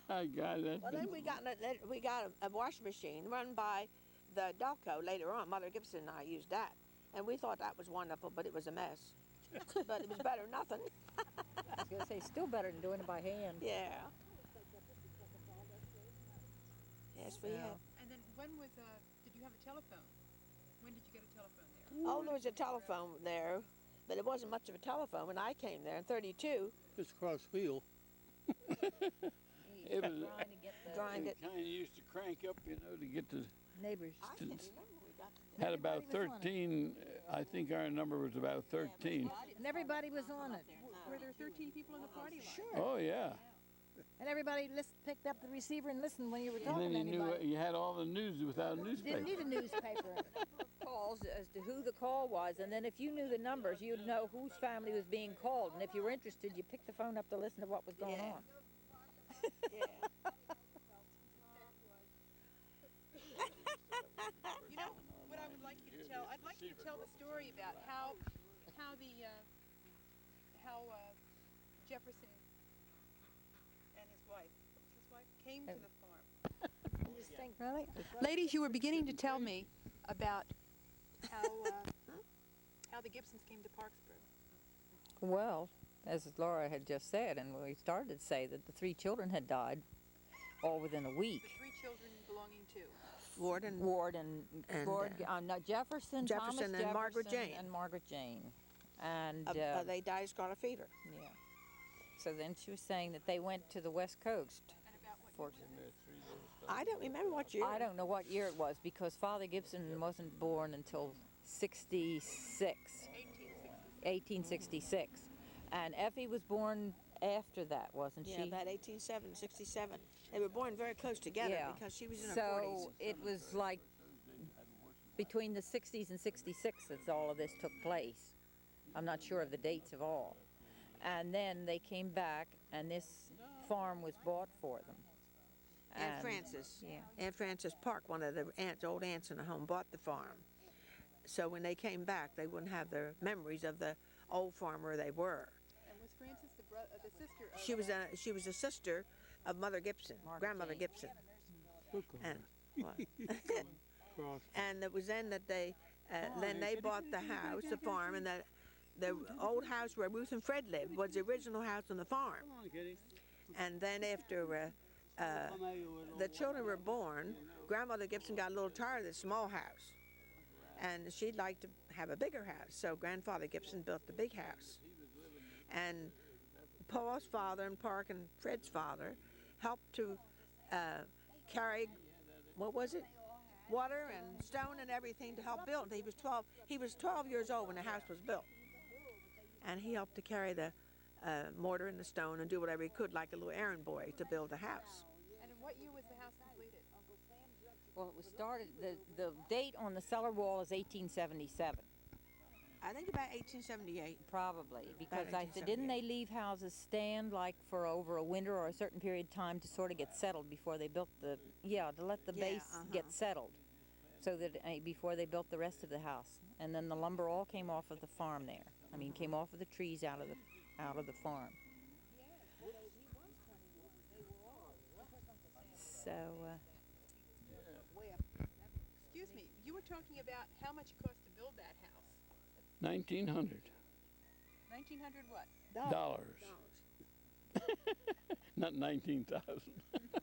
God, that's Well, then we got a washing machine run by the Delco later on. Mother Gibson and I used that, and we thought that was wonderful, but it was a mess. But it was better than nothing. I was going to say, still better than doing it by hand. Yeah. Yes, we had. And then when was, did you have a telephone? When did you get a telephone there? Oh, there was a telephone there, but it wasn't much of a telephone when I came there in '32. Just across the field. It was Grind it. kind of used to crank up, you know, to get the Neighbors. had about 13. I think our number was about 13. And everybody was on it. Were there 13 people in the party line? Sure. Oh yeah. And everybody picked up the receiver and listened when you were And talking then to you knew anybody. you had all the news without a newspaper. Didn't need a newspaper. Calls as to who the call was, and then if you knew the numbers, you'd know whose family was being called, and if you were interested, you picked the phone up to listen to what was going on. Yeah. You know what I would like you to tell? I'd like you to tell the story about how Jefferson and his wife came to the farm. Really? Ladies, you were beginning to tell me about how the Gibsons came to Parksburg. Well, as Laura had just said, and we started to say that the 3 children had died all within a week. The 3 children belonging to Ward and Jefferson, Thomas and Jefferson, Margaret Jane. and Margaret Jane. And they died of scarlet fever. Yeah. So then she was saying that they went to the West Coast. I don't remember what year. I don't know what year it was because Father Gibson wasn't born until 1866. And Effie was born after that, wasn't Yeah, she? about 1867. They were born very close together because she was in her 40s. So it was like between the 60s and 66 that all of this took place. I'm not sure of the dates of all. And then they came back, and this farm was bought for them. Aunt Frances. Yeah. Aunt Frances Park, one of the old aunts in the home, bought the farm. So when they came back, they wouldn't have their memories of the old farm where they were. And was Frances the sister of... She was a sister of Mother Gibson, grandmother Gibson. And and it was then that they bought the house, the farm, and the old house where Ruth and Fred lived was the original house on the farm. And then after the children were born, Grandmother Gibson got a little tired of this small house, and she'd like to have a bigger house. So Grandfather Gibson built the big house, and Paul's father and Park and Fred's father helped to carry, what was it, water and stone and everything to help build. He was 12 years old when the house was built, and he helped to carry the mortar and the stone and do whatever he could like a little errand boy to build the house. And in what year was the house completed? Well, it was started, the date on the cellar wall is 1877. I think about 1878. Probably, because I said, didn't they leave houses stand like for over a winter or a certain period of time to sort of get settled before they built to let the base get settled, so that before they built the rest of the house. And then the lumber all came off of the farm there. I mean, came off of the trees out of the farm. So. Excuse me, you were talking about how much it cost to build that house. 1900. 1900 what? Dollars. Not 19,000. And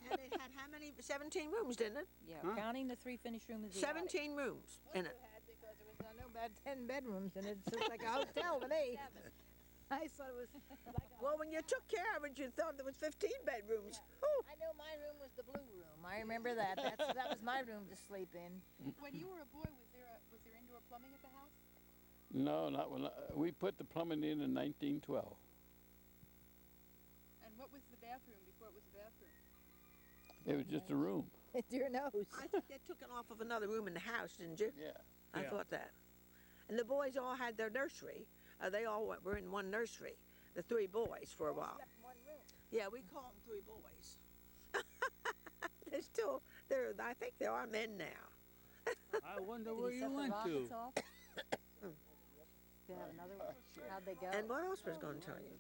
it had how many? 17 rooms, didn't it? Yeah, counting the 3 finished rooms. 17 rooms in it. Because there was I know about 10 bedrooms, and it's just like a hotel to me. I thought it was like well, when you took care of it, you thought there was 15 bedrooms. Ooh. I know my room was the blue room. I remember that. That was my room to sleep in. When you were a boy, was there indoor plumbing at the house? No, not when we put the plumbing in 1912. And what was the bathroom before it was a bathroom? It was just a room. It's your nose. I think they took it off of another room in the house, didn't you? Yeah. I thought that. And the boys all had their nursery. They all were in one nursery. the 3 boys for a while. Yeah, we call them 3 boys. They're still, I think there are men now. I wonder where you went to. Did you have another one? How'd they go? And what else was going to tell you?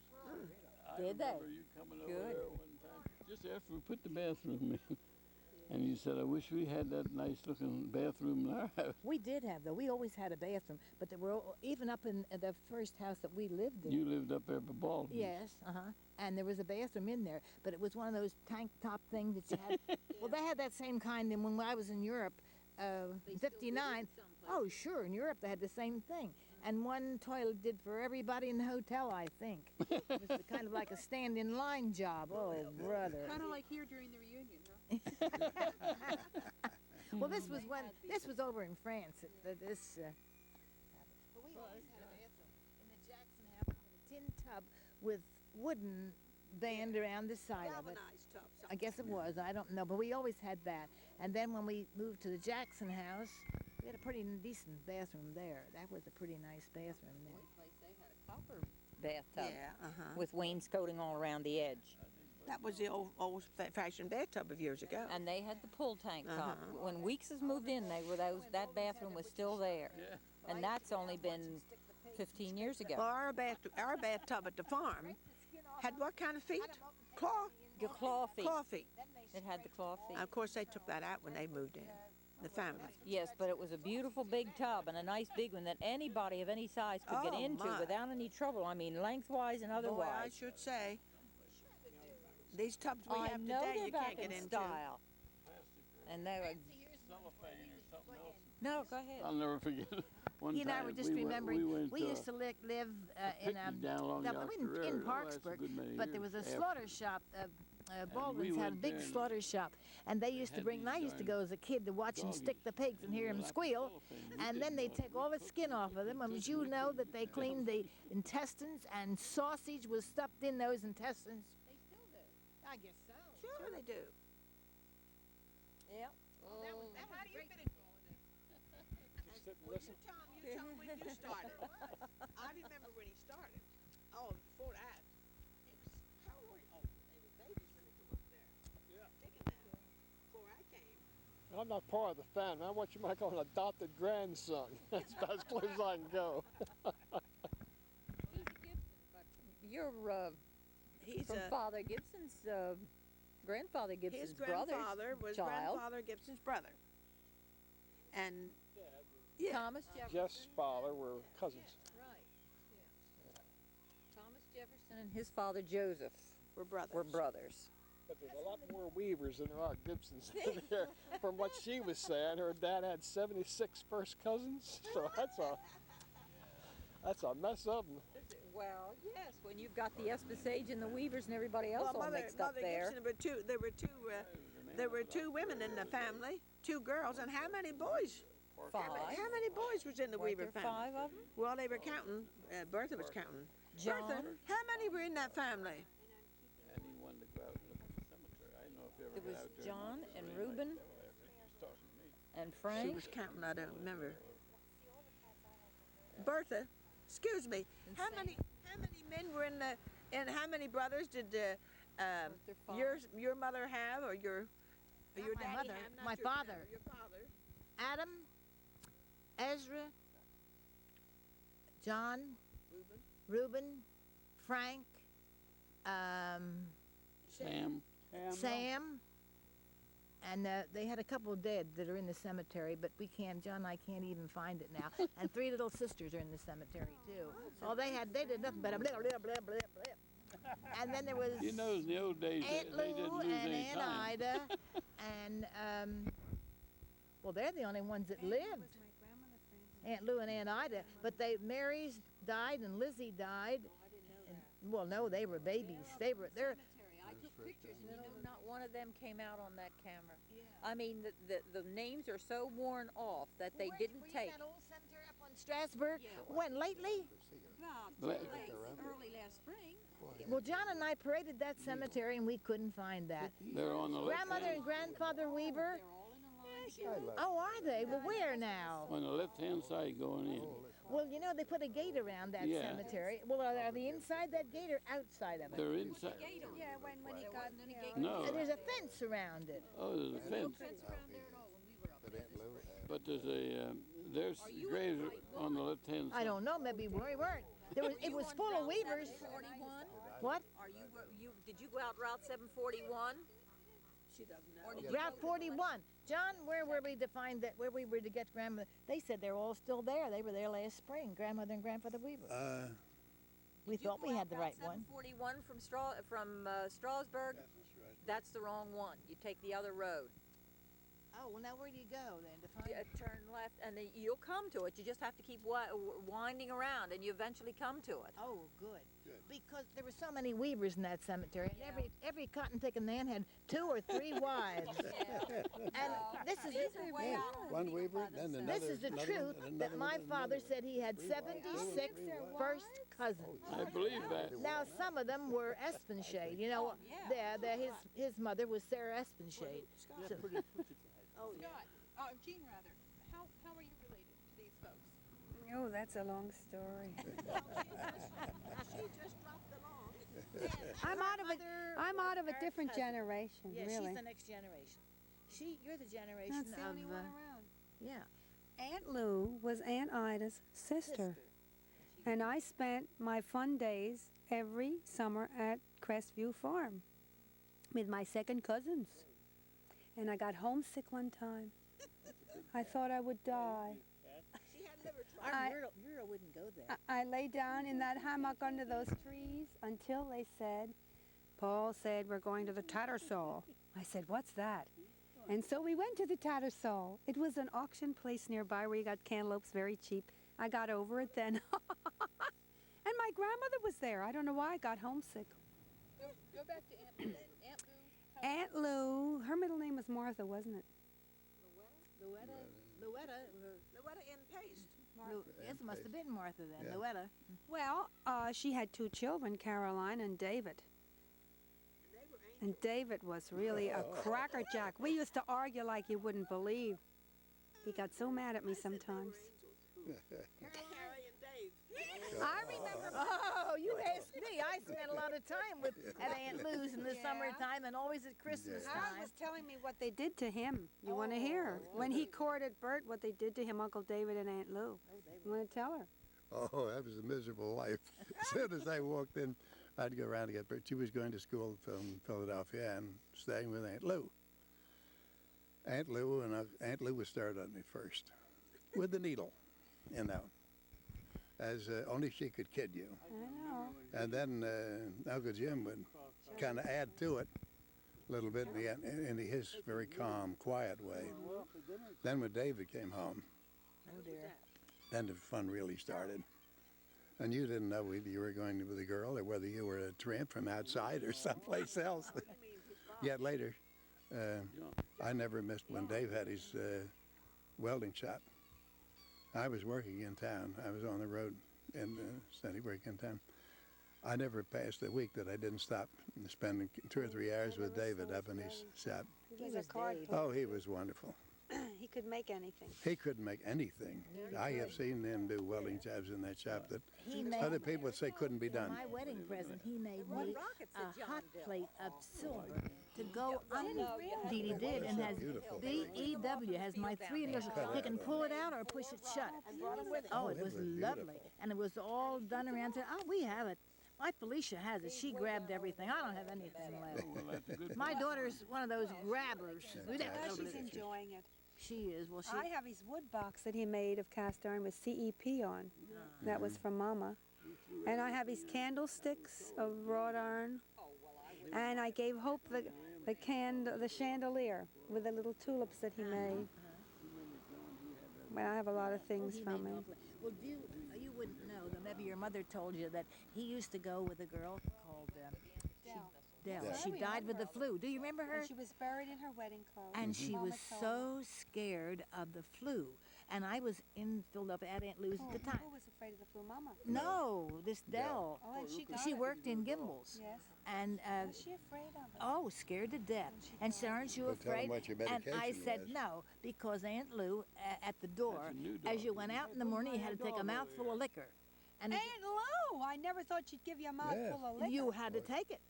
Did they? I remember you coming over Good. there one time, just after we put the bathroom in. And you said, I wish we had that nice looking bathroom in our house. We did have, though. We always had a bathroom, but there were, even up in the first house that we lived in. You lived up there by Baldwin. Yes, and there was a bathroom in there, but it was one of those tank top things that you had. Well, they had that same kind, and when I was in Europe, 59. Oh, sure, in Europe they had the same thing. And one toilet did for everybody in the hotel, I think. It was kind of like a stand-in-line job. Oh, brother. Kind of like here during the reunion, huh? Well, this was over in France. But we always had a bathroom in the Jackson house, a tin tub with wooden band around the side of it. Galvanized tub. I guess it was. I don't know, but we always had that. And then when we moved to the Jackson house, we had a pretty decent bathroom there. That was a pretty nice bathroom there. They had a copper bathtub Yeah, with wainscoting all around the edge. That was the old-fashioned bathtub of years ago. And they had the pull tank top. When Weekses moved in, that bathroom was still there. And that's only been 15 years ago. Well, our bathtub at the farm had what kind of feet? Claw. The claw feet. Claw feet. It had the claw feet. Of course, they took that out when they moved in, the family. Yes, but it was a beautiful big tub and a nice big one that anybody of any size could get into without any trouble. I mean, lengthwise and otherwise. Boy, I should say, these tubs we have know today, they're you back can't get in into. style. And they were. No, go ahead. I'll never forget one You know, time we're just remembering, we went, used to live in down along the in Parksburg, but there was a slaughter shop. Baldwin's had a big slaughter shop, and they used to bring, and I used to go as a kid to watch them stick the pigs and hear them squeal, and then they'd take all the skin off of them, and as you know that they cleaned the intestines, and sausage was stuffed in those intestines. They still do. I guess so. Sure they do. Yeah. How do you fit in? You tell me when you started. I remember when he started. Oh, before that. How old were you? Oh, they were babies when they come up there. Yeah. Thinking that. Before I came. I'm not part of the family. I'm what you might call an adopted grandson. That's about as close as I can go. You're from Father Gibson's, grandfather Gibson's His grandfather was child. Grandfather Gibson's brother. And yeah. Thomas Jefferson. Jeff's father were cousins. Right. Yeah. Thomas Jefferson and his father Joseph were brothers. But there's a lot more Weavers than there are Gibsons in there. From what she was saying, her dad had 76 first cousins, so that's a mess of them. Well, yes, when you've got the Espasage and the Weavers and everybody else all mixed up there. Gibson, there were two women in the family, 2 girls, and how many boys? 5. How many boys was in the Weaver there family? 5 of them? Well, they were counting. Bertha was counting. John. Bertha, how many were in that family? And he wanted to go out and look at the cemetery. I don't know if you ever It was got out there. John and Reuben and Frank. She was counting. I don't remember. Bertha, excuse me. How many men were in the? And how many brothers did your mother have, or your Not my daddy mother, have? Not my your father. Your father. Adam, Ezra, John, Reuben, Frank, Sam, and they had a couple dead that are in the cemetery, but John and I can't even find it now. And 3 little sisters are in the cemetery too. All they did nothing but a blah, blah, blah, blah, blah. And then there was You know, in the old days, Aunt they didn't Lou lose and any Aunt time. Ida, and well, they're the only ones that lived. Aunt Lou and Aunt Ida, but Mary's died and Lizzie died. And, well, no, they were babies. They're. I took pictures, and you know, not one of them came out on that camera. Yeah. I mean, the names are so worn off that they didn't take. That old cemetery up on Strasburg. Yeah. When lately? Early last spring. Well, John and I paraded that cemetery, and we couldn't find that. They're on the left Grandmother and grandfather Weaver. Oh, are they? Well, where now? On the left-hand side going in. Well, you know, they put a gate around that Yeah. cemetery. Well, are they inside that gate or outside of it? They're inside. Yeah, when he got, No. There's a fence around it. Oh, there's a fence. But there's a there's graves on the left-hand side. I don't know, maybe we weren't. It was full of weavers. 41? What? Did you go out Route 741? She doesn't know. Route 41. John, where were we to find that? Where we were to get grandmother? They said they're all still there. They were there last spring. Grandmother and Grandfather Weaver. We thought we had the right one. 741 from Strasburg. That's the wrong one. You take the other road. Oh, well, now where do you go then to find it? Turn left, and then you'll come to it. You just have to keep winding around, and you eventually come to it. Oh, good. Because there were so many weavers in that cemetery, and every cotton-picking man had 2 or 3 wives. And this is one weaver, then another. This is the truth that my father said he had 76 first cousins. I believe that. Now some of them were Espenshade. You know, his mother was Sarah Espenshade. So, Jean, rather. How are you related to these folks? Oh, that's a long story. She just dropped along. I'm out of a different generation, yeah, really. she's the next generation. You're the generation That's the only one around. Yeah. Aunt Lou was Aunt Ida's sister. And I spent my fun days every summer at Crestview Farm with my second cousins. And I got homesick one time. I thought I would die. Muriel wouldn't go there. I lay down in that hammock under those trees until they said, Paul said, we're going to the Tattersall. I said, what's that? And so we went to the Tattersall. It was an auction place nearby where you got cantaloupes very cheap. I got over it then. And my grandmother was there. I don't know why I got homesick. Go back to Aunt Lou. Aunt Lou, her middle name was Martha, wasn't it? Luetta in paste. Yes, it must have been Martha then. Yeah. Luetta. Well, she had 2 children, Caroline and David. And David was really a crackerjack. We used to argue like you wouldn't believe. He got so mad at me sometimes. I remember. Oh, you asked me. I spent a lot of time at Aunt Lou's in the summertime and always at Christmas time. Harold was telling me what they did to him. You want to hear? When he courted Bert, what they did to him, Uncle David and Aunt Lou. You want to tell her? Oh, that was a miserable life. As soon as I walked in, I'd go around to get Bert. She was going to school from Philadelphia and staying with Aunt Lou. Aunt Lou was started on me first with the needle, you know, as only she could kid you. I know. And then Uncle Jim would kind of add to it a little bit in his very calm, quiet way. Then when David came home, then the fun really started. And you didn't know whether you were going with a girl or whether you were a tramp from outside or someplace else. Yet later, I never missed when Dave had his welding shop. I was working in town. I was on the road in steady work in town. I never passed a week that I didn't stop and spend 2 or 3 hours with David up in his shop. He was a card player. Oh, he was wonderful. He could make anything. He couldn't make anything. I have seen him do welding jobs in that shop that other people would say couldn't be done. My wedding present, he made me a hot plate of silver to go under. Indeed, he did, and has BEW, has my 3 initials. He can pull it out or push it shut. Oh, it was lovely, and it was all done around. Oh, we have it. My Felicia has it. She grabbed everything. I don't have anything left. My daughter's one of those grabbers. She's enjoying it. She is. Well, I have his wood box that he made of cast iron with CEP on. That was from Mama. And I have his candlesticks of wrought iron. And I gave Hope the chandelier with the little tulips that he made. Well, I have a lot of things from him. Well, you wouldn't know, though maybe your mother told you that he used to go with a girl called Dell. She died with the flu. Do you remember her? And she was buried in her wedding clothes. And she was so scared of the flu And I was in Philadelphia at Aunt Lou's at the time. Who was afraid of the flu, Mama? No, this Dell. Oh, and she got She it. worked in Gimbals. Yes. And Was she afraid of it? oh, scared to death. And she said, "Aren't you Well, tell 'em afraid?" what your And I medication said, was. "No," because Aunt Lou at the door, as you went out in the morning, you had to take a mouthful of liquor. And Aunt Lou! I never thought she'd give you a mouthful of liquor. you had to take it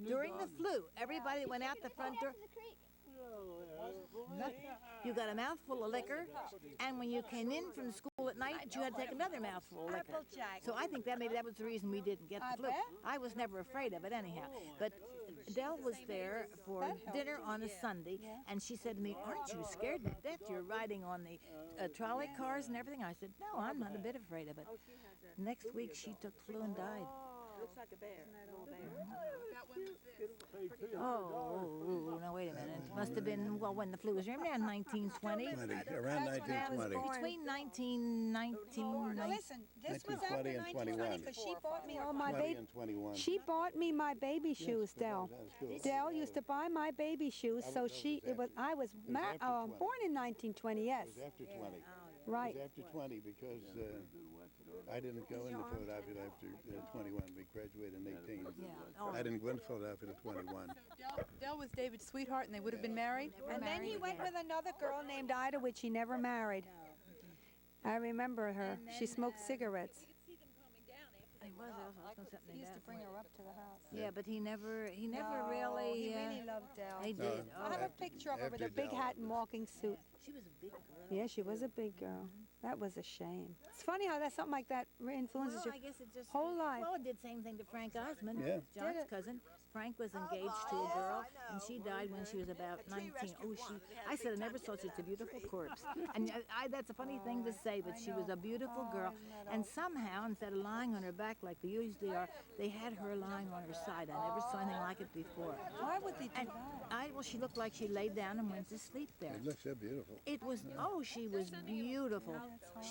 during the flu. Everybody went out the front door. You got a mouthful of liquor, and when you came in from school at night, you had to take another mouthful of liquor. Applejack. So I think that maybe that was the reason we didn't get the flu. bet. I was never afraid of it anyhow. But Dell was there for dinner on a Sunday, and she said to me, "Aren't you scared to death? You're riding on the trolley cars and everything." I said, "No, I'm not a bit afraid of it." Next week, she took flu and died. Looks like a bear, little bear. Oh, now wait a minute. It must have been, well, when the flu was around 1920. Around 1920. Between 1919 Now listen, this was 1920 after and 1920 because she bought me all my 20 baby. and 21. She bought me my baby shoes, Dell. Dell used to buy my baby shoes, so I was born in 1920. Yes. It was after 20. Right. It was after 20 because I didn't go into Philadelphia after 21. We graduated in 18. I didn't go into Philadelphia to 21. Dell was David's sweetheart, and they would have been married. And then he went with another girl named Ida, which he never married. I remember her. She smoked cigarettes. He used to bring her up to the house. Yeah, but he never No, really. He really loved Dell. He did. I have a picture of her with a big hat and walking suit. She was a big girl. Yeah, she was a big girl. That was a shame. It's funny how something like that influences Well, your I guess it just whole life. Well, it did the same thing to Frank Osmond, Yeah. John's Did it? cousin. Frank was engaged to a girl, and she died when she was about 19. Oh, I said I never saw such a beautiful corpse. And that's a funny thing to say, but she was a beautiful girl. And somehow, instead of lying on her back like they usually are, they had her lying on her side. I never saw anything like it before. Why would they do that? Well, she looked like she laid down and went to sleep there. It looks so beautiful. It was, she was beautiful.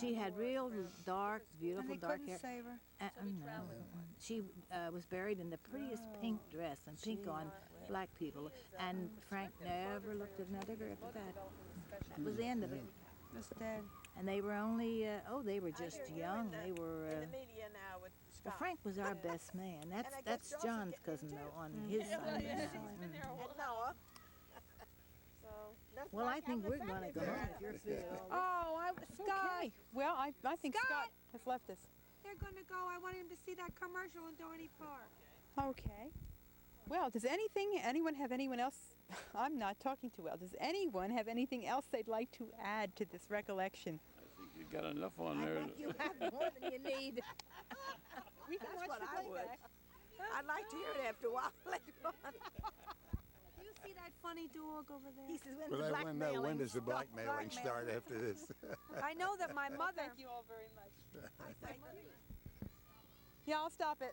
She had real dark, beautiful And they dark couldn't hair. save her. No. She was buried in the prettiest pink dress and pink on black people. And Frank never looked at another girl after that. That was the end of it. Just dead. And they were only, they were just young. They were, well, Frank was our best man. That's John's cousin, though, on his side. Well, I think we're going to go home if you're through. Oh, Scott. Okay. Well, I think Scott has left us. They're going to go. I want him to see that commercial in Dorney Park. Okay. Well, does anyone have anyone else? I'm not talking too well. Does anyone have anything else they'd like to add to this recollection? I think you got enough on there. I think you have more than you need. We can watch That's what the I would. playback. I'd like to hear it after a while later on. Do you see that funny dog over there? He says, But I want to know, when does the blackmailing start after this? I know that my mother. Thank you all very much. Yeah, I'll stop it.